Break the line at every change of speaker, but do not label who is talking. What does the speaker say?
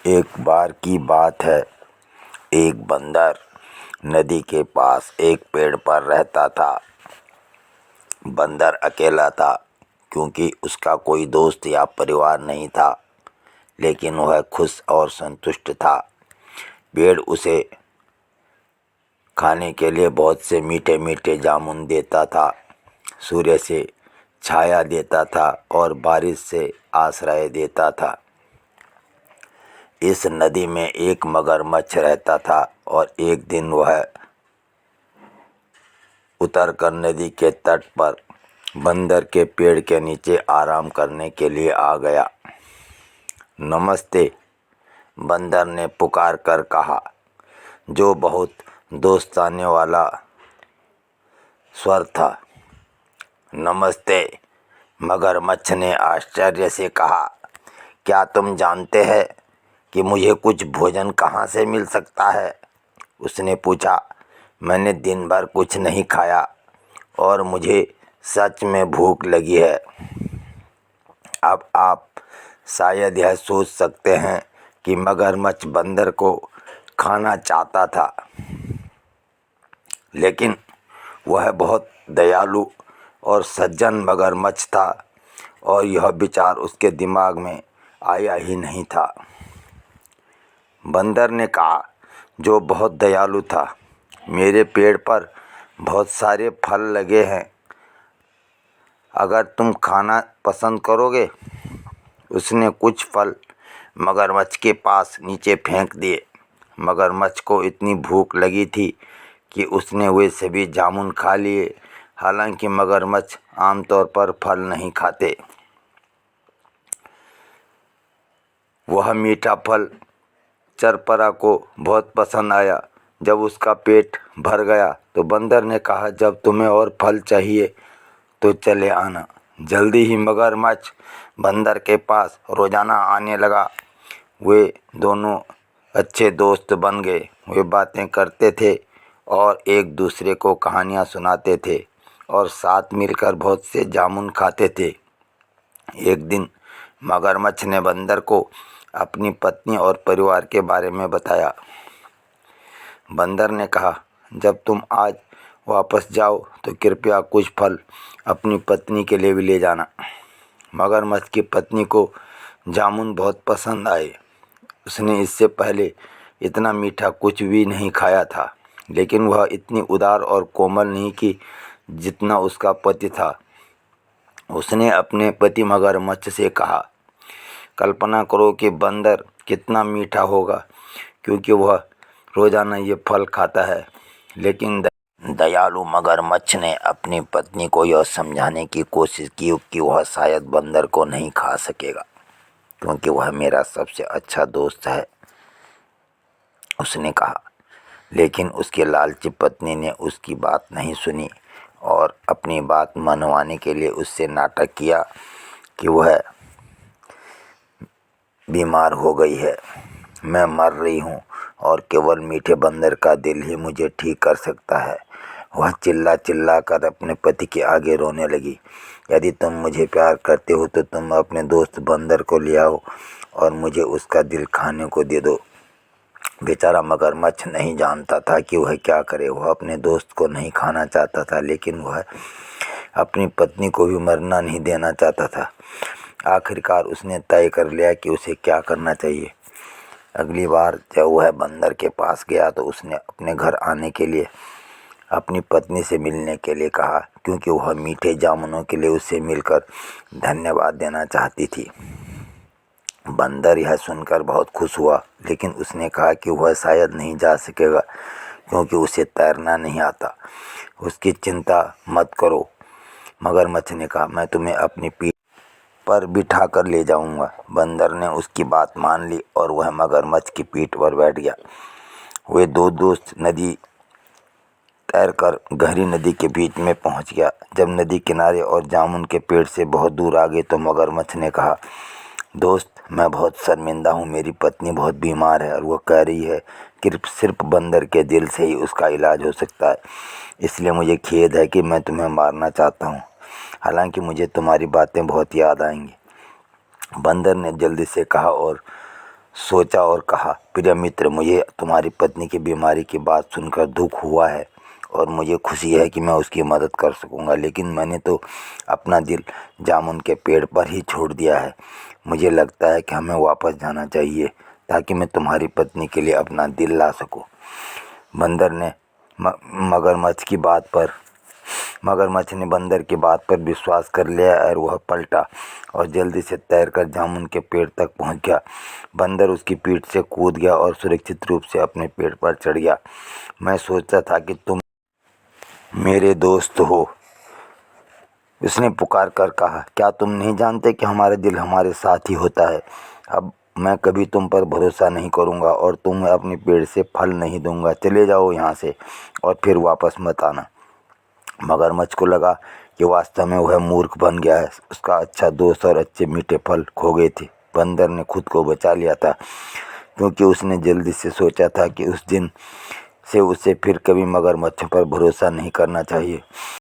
एक बार की बात है। एक बंदर नदी के पास एक पेड़ पर रहता था। बंदर अकेला था क्योंकि उसका कोई दोस्त या परिवार नहीं था, लेकिन वह खुश और संतुष्ट था। पेड़ उसे खाने के लिए बहुत से मीठे मीठे जामुन देता था, सूर्य से छाया देता था और बारिश से आश्रय देता था। इस नदी में एक मगरमच्छ रहता था और एक दिन वह उतरकर नदी के तट पर बंदर के पेड़ के नीचे आराम करने के लिए आ गया। नमस्ते, बंदर ने पुकार कर कहा, जो बहुत दोस्ताने वाला स्वर था। नमस्ते, मगरमच्छ ने आश्चर्य से कहा, क्या तुम जानते हैं कि मुझे कुछ भोजन कहाँ से मिल सकता है? उसने पूछा। मैंने दिन भर कुछ नहीं खाया और मुझे सच में भूख लगी है। अब आप शायद यह सोच सकते हैं कि मगरमच्छ बंदर को खाना चाहता था, लेकिन वह बहुत दयालु और सज्जन मगरमच्छ था और यह विचार उसके दिमाग में आया ही नहीं था। बंदर ने कहा, जो बहुत दयालु था, मेरे पेड़ पर बहुत सारे फल लगे हैं, अगर तुम खाना पसंद करोगे। उसने कुछ फल मगरमच्छ के पास नीचे फेंक दिए। मगरमच्छ को इतनी भूख लगी थी कि उसने वे सभी जामुन खा लिए। हालांकि मगरमच्छ आमतौर पर फल नहीं खाते। वह मीठा फल चरपरा को बहुत पसंद आया। जब उसका पेट भर गया तो बंदर ने कहा, जब तुम्हें और फल चाहिए तो चले आना। जल्दी ही मगरमच्छ बंदर के पास रोजाना आने लगा। वे दोनों अच्छे दोस्त बन गए। वे बातें करते थे और एक दूसरे को कहानियाँ सुनाते थे और साथ मिलकर बहुत से जामुन खाते थे। एक दिन मगरमच्छ ने बंदर को अपनी पत्नी और परिवार के बारे में बताया। बंदर ने कहा, जब तुम आज वापस जाओ तो कृपया कुछ फल अपनी पत्नी के लिए भी ले जाना। मगरमच्छ की पत्नी को जामुन बहुत पसंद आए। उसने इससे पहले इतना मीठा कुछ भी नहीं खाया था, लेकिन वह इतनी उदार और कोमल नहीं कि जितना उसका पति था। उसने अपने पति मगरमच्छ से कहा, कल्पना करो कि बंदर कितना मीठा होगा, क्योंकि वह रोजाना ये फल खाता है। लेकिन दयालु मगरमच्छ ने अपनी पत्नी को यह समझाने की कोशिश की कि वह शायद बंदर को नहीं खा सकेगा, क्योंकि वह मेरा सबसे अच्छा दोस्त है। उसने कहा, लेकिन उसकी लालची पत्नी ने उसकी बात नहीं सुनी और अपनी बात मनवाने के लिए उससे नाटक किया कि वह बीमार हो गई है, मैं मर रही हूँ और केवल मीठे बंदर का दिल ही मुझे ठीक कर सकता है। वह चिल्ला चिल्ला कर अपने पति के आगे रोने लगी। यदि तुम मुझे प्यार करते हो तो तुम अपने दोस्त बंदर को ले आओ और मुझे उसका दिल खाने को दे दो। बेचारा मगरमच्छ नहीं जानता था कि वह क्या करे। वह अपने दोस्त को नहीं खाना चाहता था, लेकिन वह अपनी पत्नी को भी मरना नहीं देना चाहता था। आखिरकार उसने तय कर लिया कि उसे क्या करना चाहिए। अगली बार जब वह बंदर के पास गया तो उसने अपने घर आने के लिए अपनी पत्नी से मिलने के लिए कहा, क्योंकि वह मीठे जामुनों के लिए उससे मिलकर धन्यवाद देना चाहती थी। बंदर यह सुनकर बहुत खुश हुआ, लेकिन उसने कहा कि वह शायद नहीं जा सकेगा क्योंकि उसे तैरना नहीं आता। उसकी चिंता मत करो, मगरमच्छ ने कहा, मैं तुम्हें अपनी पीठ पर बिठा कर ले जाऊंगा। बंदर ने उसकी बात मान ली और वह मगरमच्छ की पीठ पर बैठ गया। वे दो दोस्त नदी तैरकर गहरी नदी के बीच में पहुंच गया। जब नदी किनारे और जामुन के पेड़ से बहुत दूर आ गए तो मगरमच्छ ने कहा, दोस्त, मैं बहुत शर्मिंदा हूँ। मेरी पत्नी बहुत बीमार है और वो कह रही है कि सिर्फ बंदर के दिल से ही उसका इलाज हो सकता है। इसलिए मुझे खेद है कि मैं तुम्हें मारना चाहता हूँ, हालांकि मुझे तुम्हारी बातें बहुत याद आएंगी। बंदर ने जल्दी से कहा और सोचा और कहा, प्रिय मित्र, मुझे तुम्हारी पत्नी की बीमारी की बात सुनकर दुख हुआ है और मुझे खुशी है कि मैं उसकी मदद कर सकूंगा, लेकिन मैंने तो अपना दिल जामुन के पेड़ पर ही छोड़ दिया है। मुझे लगता है कि हमें वापस जाना चाहिए ताकि मैं तुम्हारी पत्नी के लिए अपना दिल ला सकूं। बंदर ने मगरमच्छ ने बंदर की बात पर विश्वास कर लिया और वह पलटा और जल्दी से तैरकर जामुन के पेड़ तक पहुंच गया। बंदर उसकी पीठ से कूद गया और सुरक्षित रूप से अपने पेड़ पर चढ़ गया। मैं सोचता था कि तुम मेरे दोस्त हो, उसने पुकार कर कहा। क्या तुम नहीं जानते कि हमारे दिल हमारे साथ ही होता है? अब मैं कभी तुम पर भरोसा नहीं करूँगा और तुम्हें अपने पेड़ से फल नहीं दूंगा। चले जाओ यहाँ से और फिर वापस मत आना। मगरमच्छ को लगा कि वास्तव में वह मूर्ख बन गया है। उसका अच्छा दोस्त और अच्छे मीठे फल खो गए थे। बंदर ने खुद को बचा लिया था क्योंकि उसने जल्दी से सोचा था कि उस दिन से उसे फिर कभी मगरमच्छ पर भरोसा नहीं करना चाहिए।